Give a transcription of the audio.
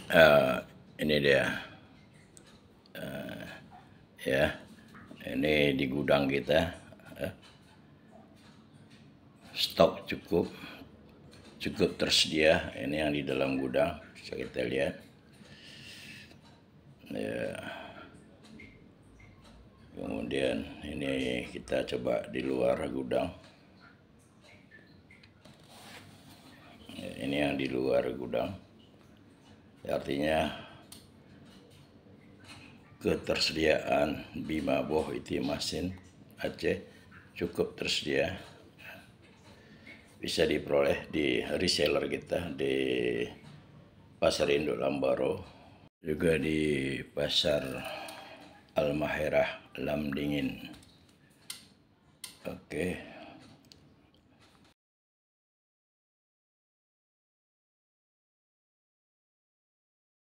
Eh, ini dia, ya. Ini di gudang kita, stok cukup tersedia. Ini yang di dalam gudang, bisa kita lihat. Ya. Kemudian ini kita coba di luar gudang. Ya, ini yang di luar gudang. Artinya ketersediaan Bima Boh Iti Masin Aceh cukup tersedia, bisa diperoleh di reseller kita di Pasar Induk Lambaro, juga di Pasar Al Maherah Lam Dingin. Oke.